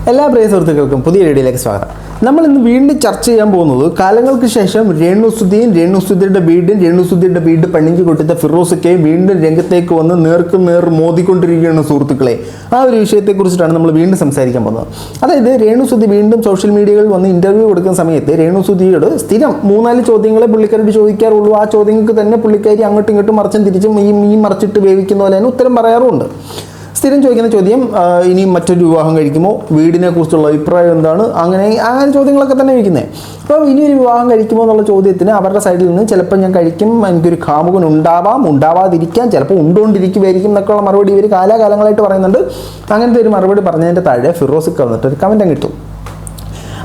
എല്ലാ പ്രിയ സുഹൃത്തുക്കൾക്കും പുതിയ വീഡിയോയിലേക്ക് സ്വാഗതം. നമ്മൾ ഇന്ന് വീണ്ടും ചർച്ച ചെയ്യാൻ പോകുന്നത് കാലങ്ങൾക്ക് ശേഷം രേണുസുധിയുടെ വീട് പണിഞ്ഞു കൊടുത്ത ഫിറോസൊക്കെയും വീണ്ടും രംഗത്തേക്ക് വന്ന് നേർക്ക് നേർ മോദിക്കൊണ്ടിരിക്കുകയാണ് സുഹൃത്തുക്കളെ. ആ ഒരു വിഷയത്തെക്കുറിച്ചിട്ടാണ് നമ്മൾ വീണ്ടും സംസാരിക്കാൻ പോകുന്നത്. അതായത് രേണുസുധി വീണ്ടും സോഷ്യൽ മീഡിയകളിൽ വന്ന് ഇൻ്റർവ്യൂ കൊടുക്കുന്ന സമയത്ത് രേണുസുധിയോട് സ്ഥിരം 3-4 ചോദ്യങ്ങളെ പുള്ളിക്കാരോട് ചോദിക്കാറുള്ളൂ. ആ ചോദ്യങ്ങൾക്ക് തന്നെ പുള്ളിക്കാരി അങ്ങോട്ടും ഇങ്ങോട്ടും മറിച്ചും തിരിച്ചും ഈ മറിച്ചിട്ട് വേവിക്കുന്ന പോലെ തന്നെ ഉത്തരം പറയാറുമുണ്ട്. സ്ഥിരം ചോദിക്കുന്ന ചോദ്യം, ഇനി മറ്റൊരു വിവാഹം കഴിക്കുമോ, വീടിനെ കുറിച്ചുള്ള അഭിപ്രായം എന്താണ്, അങ്ങനെ ചോദ്യങ്ങളൊക്കെ തന്നെ വയ്ക്കുന്നത്. അപ്പോൾ ഇനിയൊരു വിവാഹം കഴിക്കുമോ എന്നുള്ള ചോദ്യത്തിന് അവരുടെ സൈഡിൽ നിന്ന് ചിലപ്പോൾ ഞാൻ കഴിക്കും, എനിക്കൊരു കാമുകൻ ഉണ്ടാവാതിരിക്കാം, ചിലപ്പോൾ ഉണ്ടുകൊണ്ടിരിക്കുമായിരിക്കും എന്നൊക്കെയുള്ള മറുപടി ഇവർ കാലാകാലങ്ങളായിട്ട് പറയുന്നുണ്ട്. അങ്ങനത്തെ ഒരു മറുപടി പറഞ്ഞതിൻ്റെ താഴെ ഫിറോസിക്ക് വന്നിട്ട് ഒരു കമൻറ്റും കിട്ടും.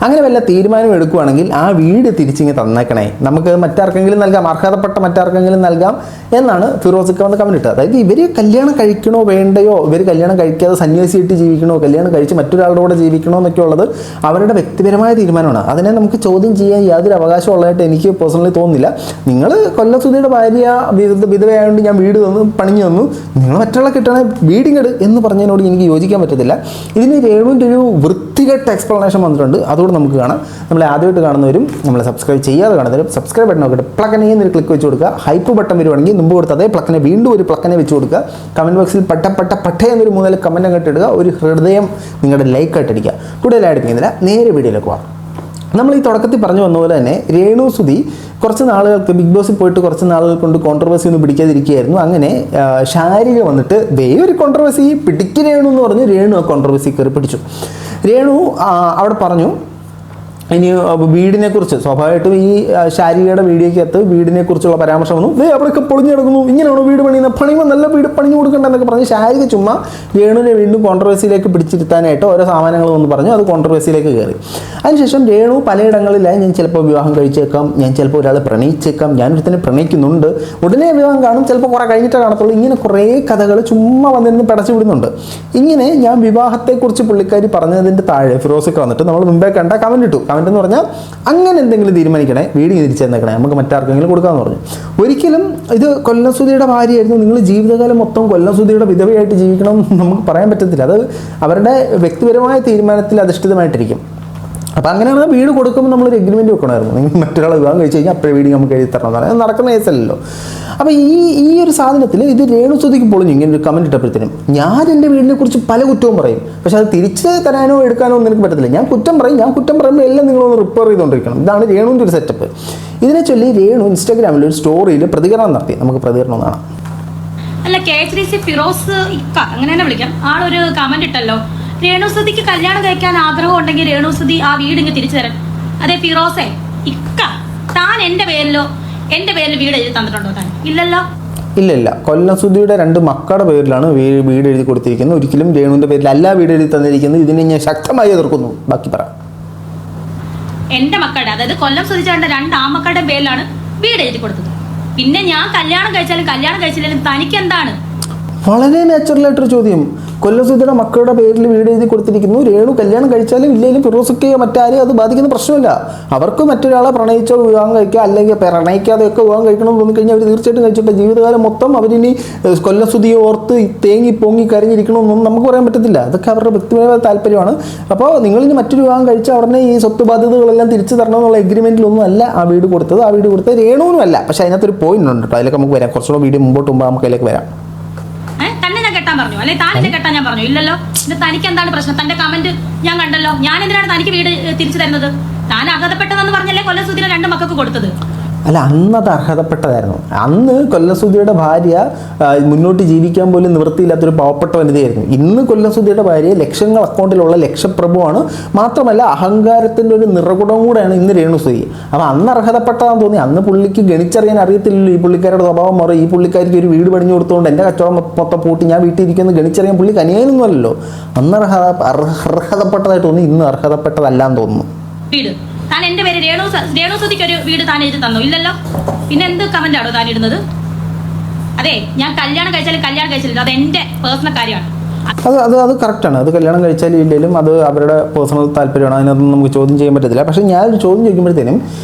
അങ്ങനെ വല്ല തീരുമാനം എടുക്കുകയാണെങ്കിൽ ആ വീട് തിരിച്ചിങ്ങ് തന്നേക്കണേ, നമുക്ക് മറ്റാർക്കെങ്കിലും നൽകാം, അർഹതപ്പെട്ട മറ്റാർക്കെങ്കിലും നൽകാം എന്നാണ് ഫിറോസിക്ക വന്ന് കമന്റ് ഇട്ടത്. അതായത് ഇവർ കല്യാണം കഴിക്കണോ വേണ്ടയോ, ഇവർ കല്യാണം കഴിക്കാതെ സന്യാസിയായിട്ട് ജീവിക്കണോ, കല്യാണം കഴിച്ച് മറ്റൊരാളുടെ കൂടെ ജീവിക്കണോ എന്നൊക്കെ ഉള്ളത് അവരുടെ വ്യക്തിപരമായ തീരുമാനമാണ്. അതിനെ നമുക്ക് ചോദ്യം ചെയ്യാൻ യാതൊരു അവകാശമുള്ളതായിട്ട് എനിക്ക് പേഴ്സണലി തോന്നുന്നില്ല. നിങ്ങൾ കൊല്ലസുധിയുടെ ഭാര്യ വിധവയായതുകൊണ്ട് ഞാൻ വീട് പണിഞ്ഞു തന്നു, നിങ്ങൾ മറ്റുള്ള കിട്ടണേ വീടിങ്ങട് എന്ന് പറഞ്ഞതിനോട് എനിക്ക് യോജിക്കാൻ പറ്റത്തില്ല. ഇതിന് രേണുവിൻ്റെ ഒരു വൃത്തികെട്ട എക്സ്പ്ലനേഷൻ വന്നിട്ടുണ്ട്. അതുകൊണ്ട് നമുക്ക് കാണാം. നമ്മളെ ആദ്യമായിട്ട് കാണുന്നവരും നമ്മളെ സബ്സ്ക്രൈബ് ചെയ്യാതെ കാണുന്നവരും സബ്സ്ക്രൈബ് ബട്ടൺ നോക്കിയിട്ട് പ്ലക്കനെ എന്നൊരു ക്ലിക്ക് വെച്ച് കൊടുക്കുക. ഹൈപ്പ് ബട്ടൺ വരുവാണെങ്കിൽ മുമ്പ് കൊടുത്ത അതേ പ്ലക്കനെ വീണ്ടും ഒരു പ്ലക്കനെ വെച്ച് കൊടുക്കുക. കമൻറ്റ് ബോക്സിൽ പട്ട എന്നൊരു 3 കമൻറ്റ് അങ്ങോട്ട് ഇടുക. ഒരു ഹൃദയം നിങ്ങളുടെ ലൈക്കായിട്ട് അടിക്കുക. കൂടുതൽ അടിപ്പിക്കുന്നില്ല, നേരെ വീഡിയോയിലേക്ക് പോകാം. നമ്മൾ ഈ തുടക്കത്തിൽ പറഞ്ഞു വന്ന പോലെ തന്നെ രേണുസുധി കുറച്ച് നാളുകൾക്ക് ബിഗ് ബോസിൽ പോയിട്ട് കുറച്ച് നാളുകൾ കൊണ്ട് കോൺട്രവേഴ്സി ഒന്നും പിടിക്കാതിരിക്കുകയായിരുന്നു. അങ്ങനെ ശാരിക വന്നിട്ട് ഒരു കോൺട്രവേഴ്സി പിടിക്ക് രേണു എന്ന് പറഞ്ഞ് രേണു ആ കോൺട്രവേഴ്സി കയറി പിടിച്ചു. രേണു അവിടെ പറഞ്ഞു, ഇനി വീടിനെ കുറിച്ച് സ്വാഭാവികമായിട്ടും ഈ ശാരികയുടെ വീഡിയോയ്ക്കകത്ത് വീടിനെ കുറിച്ചുള്ള പരാമർശം വന്നു. അവിടെയൊക്കെ പൊളിഞ്ഞു കിടക്കുന്നു, ഇങ്ങനെയാണോ വീട് പണിയുന്നത്, പണിയുമ്പോൾ നല്ല വീട് പണിഞ്ഞു കൊടുക്കണ്ടെന്നൊക്കെ പറഞ്ഞ് ശാരിക ചുമ്മാ രേണുവിനെ വീണ്ടും കോൺട്രവേഴ്സിയിലേക്ക് പിടിച്ചിരുത്താനായിട്ട് ഓരോ സാമാനങ്ങൾ എന്ന് പറഞ്ഞു അത് കോൺട്രവേഴ്സിയിലേക്ക് കയറി. അതിനുശേഷം രേണു പലയിടങ്ങളിലായി ഞാൻ ചിലപ്പോൾ വിവാഹം കഴിച്ചേക്കാം, ഞാൻ ചിലപ്പോൾ ഒരാളെ പ്രണയിച്ചേക്കാം, ഞാനൊരുത്തന്നെ പ്രണയിക്കുന്നുണ്ട്, ഉടനെ വിവാഹം കാണും, ചിലപ്പോൾ കുറേ കഴിഞ്ഞിട്ടേ കാണത്തുള്ളൂ, ഇങ്ങനെ കുറേ കഥകൾ ചുമ്മാ വന്നിരുന്ന് പടച്ചു വിടുന്നുണ്ട്. ഇങ്ങനെ ഞാൻ വിവാഹത്തെക്കുറിച്ച് പുള്ളിക്കാരി പറഞ്ഞതിൻ്റെ താഴെ ഫിറോസൊക്കെ വന്നിട്ട് നമ്മൾ മുമ്പേ കണ്ട കമൻറ്റ് ഇട്ടു. എന്ന് പറഞ്ഞാൽ അങ്ങനെ എന്തെങ്കിലും തീരുമാനിക്കണേ, വീട് തിരിച്ചു തന്നേക്കണേ, നമുക്ക് മറ്റാർക്കെങ്കിലും കൊടുക്കാമെന്ന് പറഞ്ഞു. ഒരിക്കലും ഇത് കൊല്ലസുധിയുടെ ഭാര്യയായിരുന്നു, നിങ്ങൾ ജീവിതകാലം മൊത്തം കൊല്ലസുധിയുടെ വിധവയായിട്ട് ജീവിക്കണം നമുക്ക് പറയാൻ പറ്റത്തില്ല. അത് അവരുടെ വ്യക്തിപരമായ തീരുമാനത്തിൽ അധിഷ്ഠിതമായിട്ടിരിക്കും. അപ്പോൾ അങ്ങനെയാണ് വീട് കൊടുക്കുമ്പോൾ നമ്മളൊരു എഗ്രിമെൻറ്റ് വെക്കണമായിരുന്നു. നിങ്ങൾ മറ്റൊരാളെ വിവാഹം കഴിച്ച് കഴിഞ്ഞാൽ അപ്പോഴേ വീട് നമുക്ക് എഴുതി തരണം എന്നാണ്, നടക്കുന്ന കേസല്ലല്ലോ. അപ്പോൾ ഈ ഒരു സാധനത്തിൽ ഇത് രേണുസുധിക്ക് പൊളിഞ്ഞു. ഇങ്ങനെ ഒരു കമൻറ്റ് ഇട്ടപ്പോഴത്തേനും ഞാൻ എൻ്റെ വീടിനെ കുറിച്ച് പല കുറ്റവും പറയും, പക്ഷെ അത് തിരിച്ച് തരാനോ എടുക്കാനോ ഒന്നും എനിക്ക് പറ്റത്തില്ല. ഞാൻ കുറ്റം പറയുമ്പോൾ എല്ലാം നിങ്ങളൊന്ന് റിപ്പയർ ചെയ്തുകൊണ്ടിരിക്കണം. ഇതാണ് രേണുവിൻ്റെ ഒരു സെറ്റപ്പ്. ഇതിനെ ചൊല്ലി രേണു ഇൻസ്റ്റാഗ്രാമിൽ ഒരു സ്റ്റോറിയിൽ പ്രതികരണം നടത്തി. നമുക്ക് പ്രതികരണം കാണാം. അല്ല, KHDC ഫിറോസ് ഇക്ക അങ്ങനെ തന്നെ വിളിക്കാം, ആളൊരു കമന്റ് ഇട്ടല്ലോ, രേണുസുധിക്ക് കല്യാണം കഴിക്കാൻ ആഗ്രഹം ഉണ്ടെങ്കിൽ രേണുസുധി ആ വീട് ഇങ്ങ് തിരിച്ചു തരാൻ. അതെ ഫിറോസെ ഇക്ക, താൻ എൻ്റെ പേരിൽ വീട് എഴുതി തന്നിട്ടുണ്ടോ? താൻ ഇല്ലല്ലോ. ഇല്ല, കൊല്ലസുധിയുടെ 2 മക്കളുടെ പേരിലാണ് വീട് എഴുതി കൊടുത്തിരിക്കുന്നത്. ഒരിക്കലും രേണുവിൻ്റെ പേരിലല്ല വീട് എഴുതി തന്നിരിക്കുന്നത്. ഇതിനെ ഞാൻ ശക്തമായി എതിർക്കുന്നു. ബാക്കി പറ. എൻ്റെ മക്കളുടെ, അതായത് കൊല്ലം സുധിച്ചേട്ടൻ്റെ 2 ആമക്കളുടെ പേരിലാണ് വീട് എഴുതി കൊടുത്തത്. പിന്നെ ഞാൻ കല്യാണം കഴിച്ചാലും തനിക്ക് എന്താണ്? വളരെ നാച്ചുറലായിട്ടൊരു ചോദ്യം. കൊല്ലസുധിയുടെ മക്കളുടെ പേരിൽ വീട് എഴുതി കൊടുത്തിരിക്കുന്നു. രേണു കല്യാണം കഴിച്ചാലും ഇല്ലെങ്കിലും ഫിറോസൊക്കെയോ മറ്റാരെയും അത് ബാധിക്കുന്ന പ്രശ്നമില്ല. അവർക്ക് മറ്റൊരാളെ പ്രണയിച്ചോ വിവാഹം കഴിക്കുക, അല്ലെങ്കിൽ പ്രണയിക്കാതെയൊക്കെ വിവാഹം കഴിക്കണമെന്ന് തോന്നിക്കഴിഞ്ഞാൽ അവർ തീർച്ചയായിട്ടും കഴിച്ചിട്ട് ജീവിതകാലം മൊത്തം അവരിനി കൊല്ലസുധിയെ ഓർത്ത് തേങ്ങി പൊങ്ങി കരഞ്ഞിരിക്കണമെന്നൊന്നും നമുക്ക് പറയാൻ പറ്റത്തില്ല. അതൊക്കെ അവരുടെ വ്യക്തിപരമായ താല്പര്യമാണ്. അപ്പോൾ നിങ്ങളിനി മറ്റൊരു വിവാഹം കഴിച്ചാൽ ഉടനെ ഈ സ്വത്ത് ബാധ്യതകളെല്ലാം തിരിച്ചു തരണം എന്നുള്ള എഗ്രിമെൻറ്റിലൊന്നും അല്ല ആ വീട് കൊടുത്തത്. ആ വീട് കൊടുത്തത് രേണുവിനും അല്ല. പക്ഷേ അതിനകത്തൊരു പോയിന്റ് ഉണ്ട് കേട്ടോ, അതിലേക്ക് നമുക്ക് വരാം. കുറച്ചുകൂടെ വീഡിയോ മുമ്പോട്ട് നമുക്ക് അതിലേക്ക് വരാം. പറഞ്ഞു അല്ലെ, താൻ എന്നെ കെട്ടാൻ ഞാൻ പറഞ്ഞു ഇല്ലല്ലോ. തനിക്ക് എന്താണ് പ്രശ്നം? തന്റെ കമന്റ് ഞാൻ കണ്ടല്ലോ. ഞാൻ എന്തിനാണ് തനിക്ക് വീട് തിരിച്ചു തരുന്നത്? താൻ അർഹതപ്പെട്ടതെന്ന് പറഞ്ഞല്ലേ കൊല്ലസുധിയുടെ 2 മക്കൾക്ക് കൊടുത്തത്? അല്ല, അന്നത് അർഹതപ്പെട്ടതായിരുന്നു. അന്ന് കൊല്ലസുധിയുടെ ഭാര്യ മുന്നോട്ട് ജീവിക്കാൻ പോലും നിവൃത്തിയില്ലാത്തൊരു പാവപ്പെട്ട വനിതയായിരുന്നു. ഇന്ന് കൊല്ലസുധിയുടെ ഭാര്യ ലക്ഷങ്ങൾ അക്കൗണ്ടിലുള്ള ലക്ഷപ്രഭുവാണ്. മാത്രമല്ല അഹങ്കാരത്തിൻ്റെ ഒരു നിറകുടം കൂടെയാണ് ഇന്ന് രേണുസുധി. അപ്പോൾ അന്ന് അർഹതപ്പെട്ടതാണെന്ന് തോന്നി. അന്ന് പുള്ളിക്ക് ഗണിച്ചറിയാൻ അറിയത്തില്ലല്ലോ ഈ പുള്ളിക്കാരുടെ സ്വഭാവം മാറി. ഈ പുള്ളിക്കാരിക്ക് ഒരു വീട് പണിഞ്ഞു കൊടുത്തുകൊണ്ട് എൻ്റെ കച്ചവടം മൊത്തം പൂട്ടി ഞാൻ വീട്ടിൽ ഇരിക്കുന്നത് ഗണിച്ചറിയാൻ പുള്ളി കനിയാനൊന്നും അല്ലല്ലോ. അന്ന് അർഹതപ്പെട്ടതായിട്ട് തോന്നി, ഇന്ന് അർഹതപ്പെട്ടതല്ലാന്ന് തോന്നുന്നു. താൻ എൻ്റെ പേര് രേണുസുധിക്ക് ഒരു വീട് താൻ എഴുതി തന്നോ? ഇല്ലല്ലോ. പിന്നെ എന്ത് കമന്റ് ആണോ താൻ ഇടുന്നത്? അതെ, ഞാൻ കല്യാണം കഴിച്ചില്ല, അത് എൻ്റെ പേഴ്സണൽ കാര്യമാണ്. അത് കറക്റ്റാണ്. അത് കല്യാണം കഴിച്ചാലും ഇല്ലെങ്കിലും അത് അവരുടെ പേഴ്സണൽ താല്പര്യമാണ്. അതിനകത്തൊന്നും നമുക്ക് ചോദ്യം ചെയ്യാൻ പറ്റത്തില്ല. പക്ഷേ ഞാനൊരു ചോദ്യം ചോദിക്കുമ്പോഴത്തേനും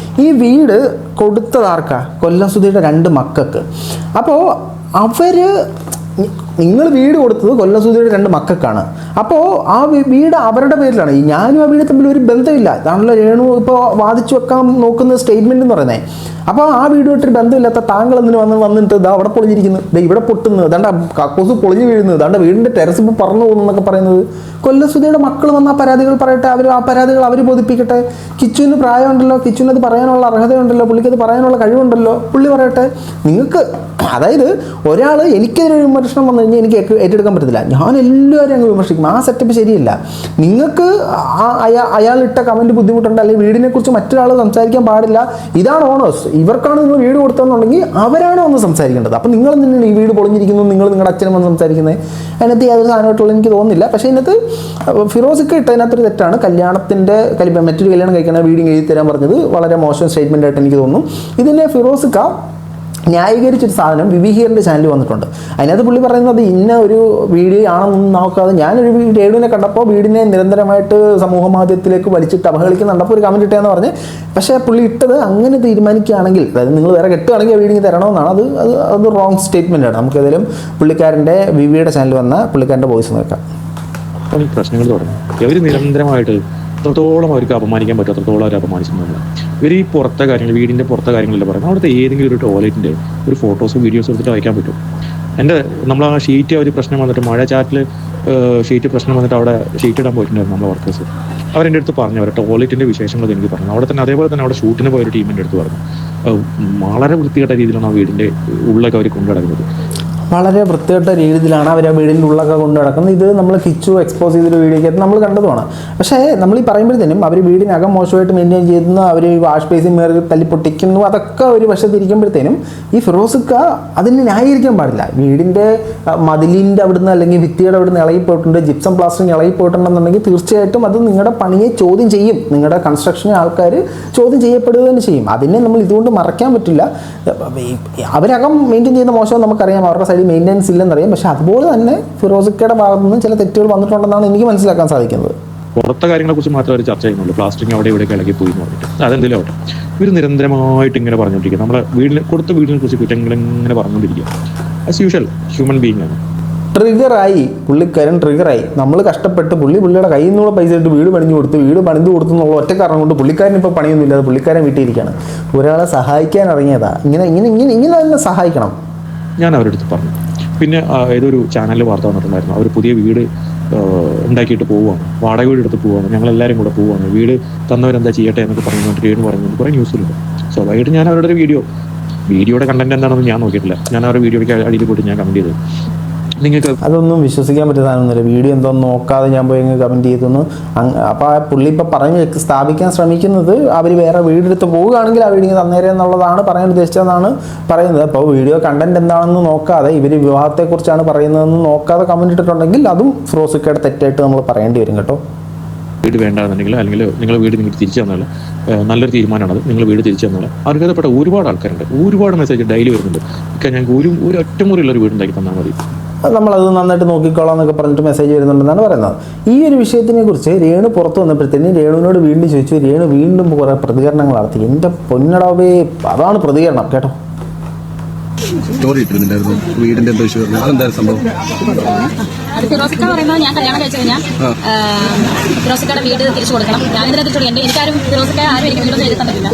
ഈ വീട് കൊടുത്തത് ആർക്കാ? കൊല്ലസുധിയുടെ 2 മക്കൾക്ക്. അപ്പോൾ അവർ നിങ്ങൾ വീട് കൊടുത്തത് കൊല്ലം സുധിയുടെ 2 മക്കൾക്കാണ്. അപ്പോൾ ആ വീട് അവരുടെ പേരിലാണ്. ഈ ഞാനും ആ വീട് തമ്മിൽ ഒരു ബന്ധമില്ല. ഇതാണല്ലോ രേണു ഇപ്പോൾ വാദിച്ചു വെക്കാൻ നോക്കുന്ന സ്റ്റേറ്റ്മെന്റ് എന്ന് പറയുന്നത്. അപ്പോൾ ആ വീടുമായിട്ടൊരു ബന്ധമില്ലാത്ത താങ്കൾ എന്തിനു വന്നിട്ട് ഇതാ അവിടെ പൊളിഞ്ഞിരിക്കുന്നു, ഇവിടെ പൊട്ടുന്നു, ഇതാണ്ട് കക്കൂസ് പൊളിഞ്ഞു വീഴുന്നു, ഇതാണ്ട് വീടിൻ്റെ ടെറസ് ഇപ്പോൾ പറന്നു പോകുന്നു എന്നൊക്കെ പറയുന്നത്. കൊല്ലസുധിയുടെ മക്കൾ വന്ന പരാതികൾ പറയട്ടെ, ആ പരാതികൾ അവർ ബോധിപ്പിക്കട്ടെ. കിച്ചുവിന് പ്രായമുണ്ടല്ലോ, കിച്ചുവിന് അത് പറയാനുള്ള അർഹതയുണ്ടല്ലോ, പുള്ളിക്കത് പറയാനുള്ള കഴിവുണ്ടല്ലോ, പുള്ളി പറയട്ടെ. നിങ്ങൾക്ക് അതായത് ഒരാൾ എനിക്കെതിരെ വിമർശനം വന്നു കഴിഞ്ഞാൽ എനിക്ക് ഏറ്റെടുക്കാൻ പറ്റത്തില്ല. ഞാൻ എല്ലാവരും അങ്ങ് വിമർശിക്കും. ആ സെറ്റപ്പ് ശരിയല്ല. നിങ്ങൾക്ക് അയാളിട്ട കമൻറ്റ് ബുദ്ധിമുട്ടുണ്ട്, അല്ലെങ്കിൽ വീടിനെ കുറിച്ച് മറ്റൊരാൾ സംസാരിക്കാൻ പാടില്ല, ഇതാണ് ഓണേഴ്സ്, ഇവർക്കാണ് നിങ്ങൾ വീട് കൊടുത്തതെന്നുണ്ടെങ്കിൽ അവരാണ് വന്ന് സംസാരിക്കേണ്ടത്. അപ്പം നിങ്ങൾ തന്നെയാണ് ഈ വീട് പൊളിഞ്ഞിരിക്കുന്നു, നിങ്ങൾ നിങ്ങളുടെ അച്ഛനും വന്ന് സംസാരിക്കുന്നത്. അതിനകത്ത് യാതൊരു സാധനമായിട്ടുള്ള എനിക്ക് തോന്നുന്നില്ല. പക്ഷേ ഇതിനകത്ത് ഫിറോസിക്ക ഇട്ടതിനകത്തൊരു തെറ്റാണ്. മറ്റൊരു കല്യാണം കഴിക്കണ വീഡിയോ എഴുതി തരാൻ പറഞ്ഞത് വളരെ മോശം സ്റ്റേറ്റ്മെൻ്റ് ആയിട്ട് എനിക്ക് തോന്നുന്നു. ഇതിനെ ഫിറോസിക്ക ന്യായീകരിച്ചൊരു സാധനം വിവിഹിയറിൻ്റെ ചാനൽ വന്നിട്ടുണ്ട്. അതിനകത്ത് പുള്ളി പറയുന്നത് ഇന്ന ഒരു വീഡിയോ ആണെന്നൊന്നും നോക്കാതെ ഞാനൊരു രേണുവിനെ കണ്ടപ്പോൾ വീടിനെ നിരന്തരമായിട്ട് സമൂഹ മാധ്യമത്തിലേക്ക് വലിച്ചിട്ട് അവഹേളിക്കുന്നുണ്ടപ്പോൾ ഒരു കമൻറ്റ് ഇട്ടേന്ന് പറഞ്ഞ്. പക്ഷേ പുള്ളി ഇട്ടത് അങ്ങനെ തീരുമാനിക്കുകയാണെങ്കിൽ, അതായത് നിങ്ങൾ വേറെ കെട്ടുകയാണെങ്കിൽ ആ വീടിന് തരണമെന്നാണ്. അത് റോങ് സ്റ്റേറ്റ്മെൻറ്റാണ്. നമുക്ക് ഏതായാലും പുള്ളിക്കാരൻ്റെ വിവിയുടെ ചാനൽ വന്ന പുള്ളിക്കാരൻ്റെ വോയിസ് നോക്കാം. പ്രശ്നങ്ങൾ തുടങ്ങും. ഇവർ നിരന്തരമായിട്ട് എത്രത്തോളം അവർക്ക് അപമാനിക്കാൻ പറ്റും അത്രത്തോളം അവർ അപമാനിച്ചിട്ടുണ്ടാവില്ല. ഇവർ ഈ പുറത്തെ കാര്യങ്ങൾ, വീടിൻ്റെ പുറത്തെ കാര്യങ്ങളല്ല പറയുന്നത്. അവിടുത്തെ ഏതെങ്കിലും ഒരു ടോയ്ലറ്റിൻ്റെ ഒരു ഫോട്ടോസും വീഡിയോസും എടുത്തിട്ട് അയക്കാൻ പറ്റും. നമ്മൾ ആ ഷീറ്റ് ഒരു പ്രശ്നം വന്നിട്ട് മഴ ചാറ്റിൽ ഷീറ്റ് പ്രശ്നം വന്നിട്ട് അവിടെ ഷീറ്റ് ഇടാൻ പോയിട്ടുണ്ടായിരുന്നു നമ്മുടെ വർക്കേഴ്സ്. അവരെൻ്റെ അടുത്ത് പറഞ്ഞു, അവരുടെ ടോയ്ലറ്റിൻ്റെ വിശേഷങ്ങൾ എനിക്ക് പറഞ്ഞു. അവിടെ തന്നെ അതേപോലെ തന്നെ അവിടെ ഷൂട്ടിന് പോയൊരു ടീമിൻ്റെ അടുത്ത് പറഞ്ഞു. വളരെ വൃത്തികെട്ട രീതിയിലാണ് ആ വീടിൻ്റെ ഉള്ളൊക്കെ അവർ കൊണ്ടു നടക്കുന്നത്. വളരെ വൃത്തികെട്ട രീതിയിലാണ് അവർ ആ വീടിൻ്റെ ഉള്ളൊക്കെ കൊണ്ട് നടക്കുന്നത്. ഇത് നമ്മൾ കിച്ചു എക്സ്പോസ് ചെയ്തൊരു വീഡിയോയ്ക്കകത്ത് നമ്മൾ കണ്ടതുമാണ്. പക്ഷേ നമ്മൾ ഈ പറയുമ്പോഴത്തേനും അവർ വീടിനകം മോശമായിട്ട് മെയിൻറ്റെയിൻ ചെയ്യുന്നു, അവർ വാഷ് ബേസിൻ മേറി തല്ലി പൊട്ടിക്കുന്നു, അതൊക്കെ ഒരു വശത്തിരിക്കുമ്പോഴത്തേനും ഈ ഫിറോസിക്ക അതിന് ന്യായീകരിക്കാൻ പാടില്ല. വീടിൻ്റെ മതിലിൻ്റെ അവിടുന്ന് അല്ലെങ്കിൽ ഭിത്തിയുടെ അവിടുന്ന് ഇളകിപ്പോയിട്ടുണ്ട്, ജിപ്സം പ്ലാസ്റ്ററിങ് ഇളകിപ്പോയിട്ടുണ്ടെന്നുണ്ടെങ്കിൽ തീർച്ചയായിട്ടും അത് നിങ്ങളുടെ പണിയെ ചോദ്യം ചെയ്യും. നിങ്ങളുടെ കൺസ്ട്രക്ഷൻ ആൾക്കാർ ചോദ്യം ചെയ്യപ്പെടുക തന്നെ ചെയ്യും. അതിനെ നമ്മൾ ഇതുകൊണ്ട് മറയ്ക്കാൻ പറ്റില്ല. അവരകം മെയിൻറ്റെയിൻ ചെയ്യുന്ന മോശം നമുക്കറിയാം, അവരുടെ മെയിൻ്റെനൻസ് ഇല്ലെന്നറിയാം. പക്ഷെ അതുപോലെ തന്നെ ഫിറോസിക്കയുടെ ഭാഗത്തു നിന്ന് ചില തെറ്റുകൾ വന്നിട്ടുണ്ടെന്നാണ് എനിക്ക് മനസ്സിലാക്കാൻ സാധിക്കുന്നത്. പുറത്തെ കാര്യങ്ങളെ കുറിച്ച് മാത്രമേ അവർ ചർച്ച ചെയ്യുന്നുള്ളൂ. പ്ലാസ്റ്റിക് അവിടെ ഇവിടെ ഇളകി പോയി എന്ന് പറഞ്ഞിട്ട് അതെന്തെങ്കിലും ആവട്ടെ. ഇവർ നിരന്തരമായിട്ട് ഇങ്ങനെ പറഞ്ഞുകൊണ്ടിരിക്കുക. നമ്മളെ വീടിനെ കുറിച്ച് കുറ്റങ്ങൾ ഇങ്ങനെ പറഞ്ഞുകൊണ്ടിരിക്കുക. ആസ് യൂഷ്വൽ ഹ്യൂമൻ ബീയിങ് ആണ്. പുള്ളിക്കാരൻ ട്രിഗറായി. നമ്മൾ കഷ്ടപ്പെട്ട് പുള്ളിയുടെ കയ്യിൽ നിന്നുള്ള പൈസ ഇട്ട് വീട് പണിഞ്ഞു കൊടുത്തു എന്നുള്ള ഒറ്റ കാരണം കൊണ്ട് പുള്ളിക്കാരൻ ഇപ്പോൾ പണിയൊന്നും ഇല്ലാതെ പുള്ളിക്കാരൻ വീട്ടിലിരിക്കുകയാണ്. ഒരാളെ സഹായിക്കാൻ ഇറങ്ങിയതാ. ഇങ്ങനെ തന്നെ സഹായിക്കണം. ഞാൻ അവരുടെ അടുത്ത് പറഞ്ഞു. പിന്നെ ഏതൊരു ചാനലിൽ വാർത്ത വന്നിട്ടുണ്ടായിരുന്നു, അവർ പുതിയ വീട് ഉണ്ടാക്കിയിട്ട് പോവുകയാണ്, വാടക വീട് എടുത്ത് പോവുകയാണ്, ഞങ്ങളെല്ലാവരും കൂടെ പോവുകയാണ്, വീട് തന്നവരെന്താ ചെയ്യട്ടെ എന്നൊക്കെ പറഞ്ഞുകൊണ്ട് രേണു പറയുന്നത് കുറേ ന്യൂസിലുണ്ട്. സ്വാഭാവികമായിട്ട് ഞാൻ അവരുടെ ഒരു വീഡിയോയുടെ കണ്ടന്റ് എന്താണെന്ന് ഞാൻ നോക്കിയിട്ടില്ല. ഞാൻ അവരുടെ വീഡിയോയ്ക്ക് അടിയിൽ പോയിട്ട് ഞാൻ കമൻറ്റ് ചെയ്തത്. നിങ്ങൾക്ക് അതൊന്നും വിശ്വസിക്കാൻ പറ്റിയ സാധനമൊന്നുമില്ല. വീഡിയോ എന്തോന്നും നോക്കാതെ ഞാൻ പോയി കമൻറ്റ് ചെയ്തെന്ന്. അപ്പോൾ ആ പുള്ളി ഇപ്പോൾ പറഞ്ഞ് സ്ഥാപിക്കാൻ ശ്രമിക്കുന്നത് അവർ വേറെ വീടെടുത്ത് പോവുകയാണെങ്കിൽ ആ വീഡിയോ തന്നേരെ എന്നുള്ളതാണ് പറയാൻ ഉദ്ദേശിച്ചതെന്നാണ് പറയുന്നത്. അപ്പോൾ വീഡിയോ കണ്ടന്റ് എന്താണെന്ന് നോക്കാതെ ഇവർ വിവാഹത്തെക്കുറിച്ചാണ് പറയുന്നതെന്ന് നോക്കാതെ കമൻറ്റ് ഇട്ടിട്ടുണ്ടെങ്കിൽ അതും ഫിറോസിക്കയുടെ തെറ്റായിട്ട് നമ്മൾ പറയേണ്ടി വരും കേട്ടോ. വീട് വേണ്ടാന്നുണ്ടെങ്കിൽ അല്ലെങ്കിൽ നിങ്ങൾ വീട് നിങ്ങൾക്ക് തിരിച്ചു തന്നാൽ നല്ലൊരു തീരുമാനമാണത്. നിങ്ങൾ വീട് തിരിച്ചു തന്നാൽ അർഹതപ്പെട്ട ഒരുപാട് ആൾക്കാരുണ്ട്. ഒരുപാട് മെസ്സേജ് ഡെയിലി വരുന്നുണ്ട്. ഞങ്ങൾക്ക് ഒരു ഒറ്റമുറിയുള്ളൊരു വീടുണ്ടാക്കി തന്നാൽ മതി, നമ്മളത് നന്നായിട്ട് നോക്കിക്കോളാം എന്നൊക്കെ പറഞ്ഞിട്ട് മെസ്സേജ് വരുന്നുണ്ടെന്നാണ് പറയുന്നത്. ഈ ഒരു വിഷയത്തിനെ കുറിച്ച് രേണു പുറത്തു വന്നപ്പോഴത്തേനും രേണുവിനോട് വീണ്ടും ചോദിച്ചു. രേണു വീണ്ടും കുറേ പ്രതികരണങ്ങൾ നടത്തി. എൻ്റെ പൊന്നടവേ, അതാണ് പ്രതികരണം കേട്ടോ. സ്റ്റോറി ഇട്ടിരുന്നുണ്ടായിരുന്നു വീടിന്റെ എന്തോ ഇഷ്യൂ. അതെന്താ സംഭവം? ഫിറോസിക്ക പറയുന്നത് ഞാൻ കല്യാണം കഴിച്ചു കഴിഞ്ഞാൽ ഫിറോസിക്കയുടെ വീട് തിരിച്ചു കൊടുക്കണം. ഞാനിതിനെ തിരിച്ചു കൊടുക്കും. എനിക്കാരും ഫിറോസിക്ക ആരും എനിക്ക് വീടൊന്നും എഴുതാൻ പറ്റില്ല.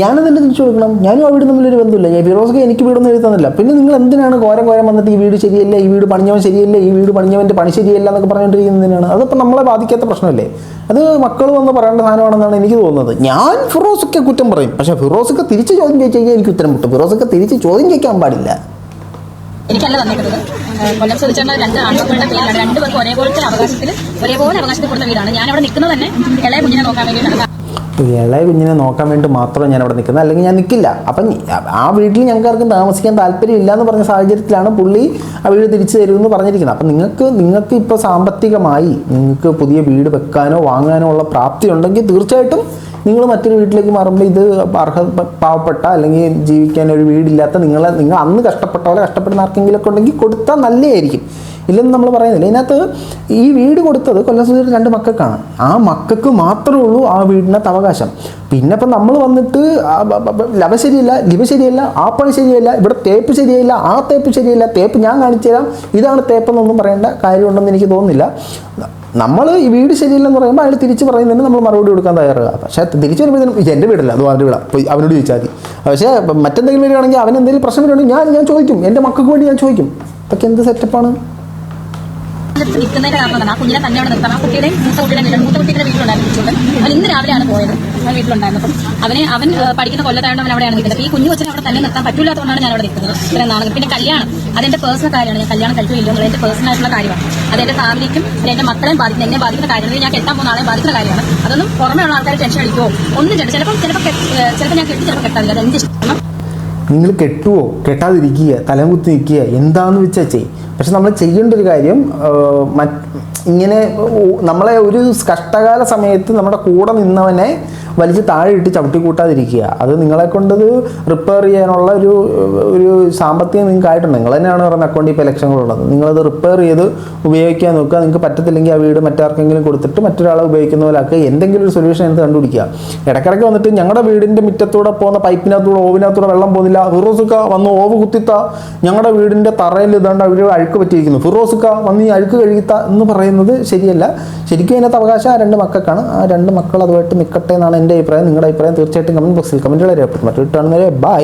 ഞാനതിൻ്റെ തിരിച്ചു കൊടുക്കണം. ഞാനും ആ വീട് തമ്മിലൊരു ബന്ധമില്ല. ഫിറോസിക്ക എനിക്ക് വീടൊന്നും എഴുതുന്നില്ല. പിന്നെ നിങ്ങൾ എന്തിനാണ് കോരം വന്നിട്ട് ഈ വീട് ശരിയല്ല, ഈ വീട് പണിഞ്ഞവൻ ശരിയല്ല, ഈ വീട് പണിഞ്ഞവൻ്റെ പണി ശരിയല്ല എന്നൊക്കെ പറഞ്ഞുകൊണ്ടിരിക്കുന്നതിനാണ്. അതിപ്പോൾ നമ്മളെ ബാധിക്കാത്ത പ്രശ്നമല്ലേ? അത് മക്കൾ വന്ന് പറയേണ്ട സാധനമാണെന്നാണ് എനിക്ക് തോന്നുന്നത്. ഞാൻ ഫിറോസിക്ക കുറ്റം പറയും, പക്ഷേ ഫിറോസിക്ക തിരിച്ച് ചോദ്യം ചോദിച്ചു കഴിഞ്ഞാൽ എനിക്ക് ഉത്തരം കിട്ടും. ഫിറോസിക്ക തിരിച്ച് ചോദ്യം ചോദിക്കാൻ പാടില്ല. എനിക്കല്ല തന്നിട്ടുള്ളത്. കൊല്ലം സുധിച്ചേട്ടൻ 2 ആൺമക്കളുടെ പേരിലാണ്. 2 പേർക്ക് ഒരേപോലെ അവകാശത്തിൽ കൊടുത്ത വീടാണ്. ഞാൻ അവിടെ നിൽക്കുന്നത് തന്നെ ഇളയ കുഞ്ഞിനെ നോക്കാൻ വേണ്ടിയിട്ടാണ്. ഇളയ കുഞ്ഞിനെ നോക്കാൻ വേണ്ടി മാത്രം ഞാൻ അവിടെ നിൽക്കുന്നത്, അല്ലെങ്കിൽ ഞാൻ നിൽക്കില്ല. അപ്പം ആ വീട്ടിൽ ഞങ്ങൾക്ക് ആർക്കും താമസിക്കാൻ താല്പര്യമില്ല എന്ന് പറഞ്ഞ സാഹചര്യത്തിലാണ് പുള്ളി ആ വീട് തിരിച്ചു തരുമെന്ന് പറഞ്ഞിരിക്കുന്നത്. അപ്പം നിങ്ങൾക്ക് ഇപ്പോൾ സാമ്പത്തികമായി നിങ്ങൾക്ക് പുതിയ വീട് വെക്കാനോ വാങ്ങാനോ ഉള്ള പ്രാപ്തി ഉണ്ടെങ്കിൽ തീർച്ചയായിട്ടും നിങ്ങൾ മറ്റൊരു വീട്ടിലേക്ക് മാറുമ്പോൾ ഇത് പാവപ്പെട്ട അല്ലെങ്കിൽ ജീവിക്കാൻ ഒരു വീടില്ലാത്ത നിങ്ങൾ അന്ന് കഷ്ടപ്പെട്ട പോലെ കഷ്ടപ്പെടുന്ന ആർക്കെങ്കിലൊക്കെ ഉണ്ടെങ്കിൽ കൊടുത്താൽ നല്ലതായിരിക്കും. ഇല്ലെന്ന് നമ്മൾ പറയുന്നില്ല. ഇതിനകത്ത് ഈ വീട് കൊടുത്തത് കൊല്ലം സുധീരുടെ 2 മക്കൾക്കാണ്. ആ മക്കൾക്ക് മാത്രമേ ഉള്ളൂ ആ വീടിനകത്ത് അവകാശം. പിന്നെ ഇപ്പം നമ്മൾ വന്നിട്ട് ലവ ശരിയല്ല, ലിവ ശരിയല്ല, ആ പണി ശരിയല്ല, ഇവിടെ തേപ്പ് ശരിയല്ല, ആ തേപ്പ് ശരിയല്ല, തേപ്പ് ഞാൻ കാണിച്ചു തരാം, ഇതാണ് തേപ്പെന്നൊന്നും പറയേണ്ട കാര്യമുണ്ടെന്ന് എനിക്ക് തോന്നുന്നില്ല. നമ്മൾ ഈ വീട് ശരിയില്ലെന്ന് പറയുമ്പോൾ അയാൾ തിരിച്ച് പറയുന്നതിന് നമ്മൾ മറുപടി കൊടുക്കാൻ തയ്യാറാകുക. പക്ഷേ തിരിച്ചു വരുമ്പോഴത്തേനും ഇത് എൻ്റെ വീടല്ല, അത് അവൻ്റെ വീടാണ്, പോയി അവനോട് ചോദിച്ചാൽ മതി. പക്ഷേ മറ്റെന്തെങ്കിലും വരികയാണെങ്കിൽ അവൻ എന്തെങ്കിലും പ്രശ്നം വരികയാണെങ്കിൽ ഞാൻ ചോദിക്കും, എൻ്റെ മക്കൾക്ക് വേണ്ടി ഞാൻ ചോദിക്കും. ഇതൊക്കെ എന്ത് സെറ്റപ്പാണ്? നിൽക്കുന്നതിന്റെ കാരണം എന്താണ്? ആ കുഞ്ഞിനെ തന്നെ അവിടെ നിർത്താം. ആ കുട്ടിയുടെയും മൂത്ത കുട്ടിയുടെ വീട്ടിലുണ്ടായിരുന്നു. അവൻ ഇന്ന് രാവിലെയാണ് പോയത്. അവൻ വീട്ടിലുണ്ടായിരുന്നപ്പം അവൻ പഠിക്കുന്ന കൊല്ലത്തായോണ്ട് അവൻ അവിടെയാണ് നിൽക്കുന്നത്. ഈ കുഞ്ഞു കൊച്ചിനെ അവിടെ തന്നെ നിർത്താൻ പറ്റില്ലാത്തതുകൊണ്ടാണ് ഞാൻ അവിടെ നിൽക്കുന്നത്. ഇത്രയും നാളെ. പിന്നെ കല്യാണം, അതെന്റെ പേഴ്സണൽ കാര്യമാണ്. ഞാൻ കല്യാണം കഴിക്കില്ല എന്നുള്ളത് എന്റെ പേഴ്സണൽ ആയിട്ടുള്ള കാര്യമാണ്. അതെന്റെ ഫാമിലിക്കും എന്റെ മക്കളെയും ബാധിക്കുന്ന, എന്നെ ബാധിക്കുന്ന കാര്യമാണ്. ഞാൻ കെട്ടാൻ പോകുന്ന ആളെ ബാധിക്കുന്ന കാര്യമാണ്. അതൊന്നും പുറമേ ഉള്ള ആൾക്കാർ ടെൻഷൻ അടിക്കുമോ ഒന്നും ചെയ്യണം. ചിലപ്പോൾ ഞാൻ കെട്ടി, ചിലപ്പോൾ കെട്ടാതില്ല. അത് എന്റെ ഇഷ്ടം. നിങ്ങൾ കെട്ടുവോ കെട്ടാതിരിക്കുക, തലം കുത്തി നിൽക്കുക, എന്താന്ന് വെച്ചാൽ ചെയ്യും. പക്ഷെ നമ്മൾ ചെയ്യേണ്ട ഒരു കാര്യം, ഇങ്ങനെ നമ്മളെ ഒരു കഷ്ടകാല സമയത്ത് നമ്മുടെ കൂടെ നിന്നവനെ വലിച്ച് താഴെ ഇട്ട് ചവിട്ടി കൂട്ടാതിരിക്കുക. അത് നിങ്ങളെ കൊണ്ടത് റിപ്പയർ ചെയ്യാനുള്ള ഒരു സാമ്പത്തികം നിങ്ങൾക്ക് ആയിട്ടുണ്ട്. നിങ്ങൾ തന്നെയാണ് പറയുന്നത് അക്കൗണ്ടിൽ ഇപ്പോൾ ലക്ഷങ്ങളുള്ളത്. നിങ്ങളത് റിപ്പയർ ചെയ്ത് ഉപയോഗിക്കാൻ നോക്കുക. നിങ്ങൾക്ക് പറ്റത്തില്ലെങ്കിൽ ആ വീട് മറ്റാർക്കെങ്കിലും കൊടുത്തിട്ട് മറ്റൊരാളെ ഉപയോഗിക്കുന്ന പോലെ ആക്കുക. എന്തെങ്കിലും ഒരു സൊല്യൂഷൻ എന്ന് കണ്ടുപിടിക്കുക. ഇടയ്ക്കിടയ്ക്ക് വന്നിട്ട് ഞങ്ങളുടെ വീടിൻ്റെ മുറ്റത്തൂടെ പോകുന്ന പൈപ്പിനകത്തൂടെ ഓവിനകത്തൂടെ വെള്ളം പോകുന്നില്ല, ഫിറോസുക്ക വന്ന് ഓവ് കുത്തിത്ത, ഞങ്ങളുടെ വീടിൻ്റെ തറയിൽ ഇതാണ്ട് അവർ അഴുക്ക് പറ്റിയിരിക്കുന്നു, ഫിറോസുക്ക വന്ന് ഈ അഴുക്ക് കഴുകിത്ത എന്ന് പറയുന്നത് ശരിയല്ല. ശരിക്കും അതിനകത്ത് അവകാശം ആ 2 മക്കൾക്കാണ്. ആ 2 മക്കൾ അതുമായിട്ട് നിൽക്കട്ടെ എന്നാണ് എൻ്റെ അഭിപ്രായം. നിങ്ങളുടെ അഭിപ്രായം തീർച്ചയായിട്ടും കമൻറ്റ് ബോക്സിൽ കമൻറ്റുകൾ രേഖപ്പെടുത്തും. മറ്റൊരു കാണുന്നവരെ ബൈ.